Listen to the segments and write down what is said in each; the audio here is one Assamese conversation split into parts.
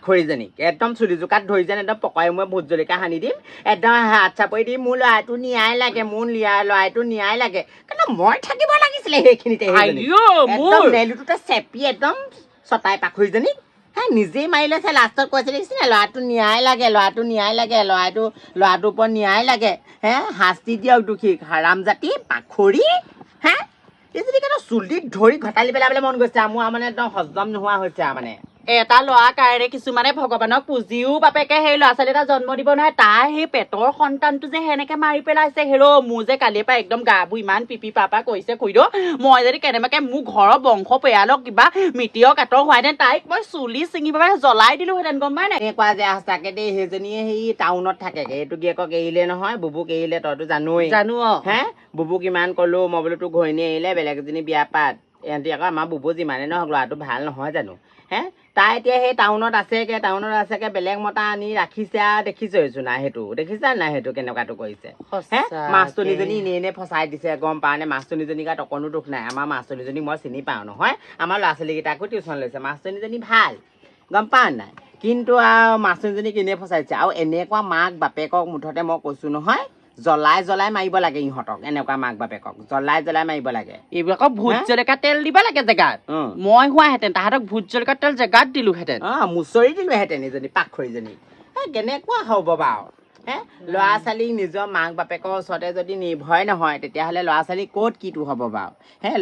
পাখৰিজনীক একদম চুলি জোকাত ধৰি যেন একদম পকাই মই ভোট জলকীয়া সানি দিম একদম হাত চাপৰি দি মোৰ ল'ৰাটো নিয়াই লাগে মোৰ ল'ৰাটো নিয়াই লাগে কিন্তু মই থাকিব লাগিছিলে সেইখিনিতে একদম নেলুটোতে চেপি একদম চটাই পাখৰিজনীক নিজেই মাৰি লৈছে লাষ্টত কৈছে দেখিছিলে ল'ৰাটো নিয়াই লাগে ল'ৰাটোৰ ওপৰত নিয়াই লাগে শাস্তি দিয়ক দোষীক হাৰাম জাতি পাখৰি এই যদি চুলিত ধৰি ঘটালি পেলাবলৈ মন গৈছে মোৰ মানে একদম হজম নোহোৱা হৈছে মানে এটা ল'ৰা কাৰণে কিছুমানে ভগৱানক পুজিও বাপেকে সেই ল'ৰা ছোৱালী এটা জন্ম দিব নহয় তাৰ সেই পেটৰ সন্তানটো যে সেনেকে মাৰি পেলাইছে হেৰ' মোৰ যে কালিৰ পৰা একদম গাবোৰ ইমান পিপি পাপা কৈছে খুইদ মই যদি কেনেবাকে মোৰ ঘৰৰ বংশ পৰিয়ালক কিবা মিতিৰৰ কাটৰ হোৱাহেঁতেন তাইক মই চুলি ছিঙি পেলাই জ্বলাই দিলোহেঁতেন গম পাই নাই এনেকুৱা যে সঁচাকে দেই সেইজনীয়ে সেই টাউনত থাকেগে এইটো গিয়েকক এৰিলে নহয় বুবুক এৰিলে তইতো জানোৱেই জানো বুবুক ইমান কলো মই বোলো তোৰ ঘৈণী এৰিলে বেলেগ এজনী বিয়া পাত এহঁতি আকৌ আমাৰ বুবু যিমানে নহওক ল'ৰাটো ভাল নহয় জানো তাই এতিয়া সেই টাউনত আছেগে বেলেগ মতা আনি ৰাখিছে আৰু দেখিছইছো নাই সেইটো দেখিছা নাই সেইটো কেনেকুৱাটো কৰিছে মাষ্টনীজনী এনে ফচাই দিছে গম পাওঁ নে মাষ্টনীজনী গাত অকণো দুখ নাই আমাৰ মাষ্টনীজনী মই চিনি পাওঁ নহয় আমাৰ ল'ৰা ছোৱালীকেইটাকো টিউচন লৈছে মাষ্টনীজনী ভাল গম পাওঁ নাই কিন্তু আৰু মাষ্টনীজনীক এনে ফচাইছে আৰু এনেকুৱা মাক বাপেকক মুঠতে মই কৈছো নহয় জ্বলাই মাৰিব লাগে ইহঁতক এনেকুৱা মাক বাপেকক জ্বলাই মাৰিব লাগে এইবিলাকক ভোট জলকীয়া তেল দিব লাগে জেগাত মই হোৱাহেঁতেন তাহাঁতক ভোট জলকীয়া তেল জেগাত দিলোহেঁতেন মুচৰি দিলোহেঁতেন এজনী পাখৰিজনী কেনেকুৱা হ'ব বাৰু ল'ৰা ছোৱালীক নিজৰ মাক বাপেকৰ ওচৰতে যদি নিৰ্ভয় নহয় তেতিয়াহ'লে ল'ৰা ছোৱালী ক'ত কিটো হ'ব বাৰু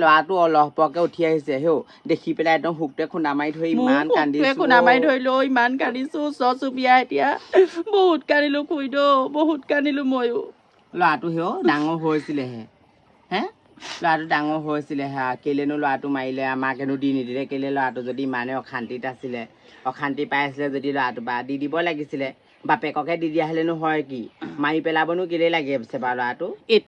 ল'ৰাটো অলহপৰকে উঠি আহিছে দেখি পেলাই একদম শুকটোৱে খুন্দা মাৰি ধৰি ইমান কান্দিছো ওচৰ চুবুৰীয়া এতিয়া বহুত কান্দিলো খুইদ বহুত কান্দিলো ময়ো ল'ৰাটো ডাঙৰ হৈছিলেহে ল'ৰাটো ডাঙৰ হৈছিলেহে কেলেনো ল'ৰাটো মাৰিলে আমাকেনো দি নিদিলে কেলে ল'ৰাটো যদি ইমানে অশান্তিত আছিলে অশান্তি পাই আছিলে যদি ল'ৰাটো বা দি দিব লাগিছিলে বাপেককে দি দিয়া হ'লেনো হয় কি মাৰি পেলাবনো কেলে লাগিছে বাৰু ল'ৰাটো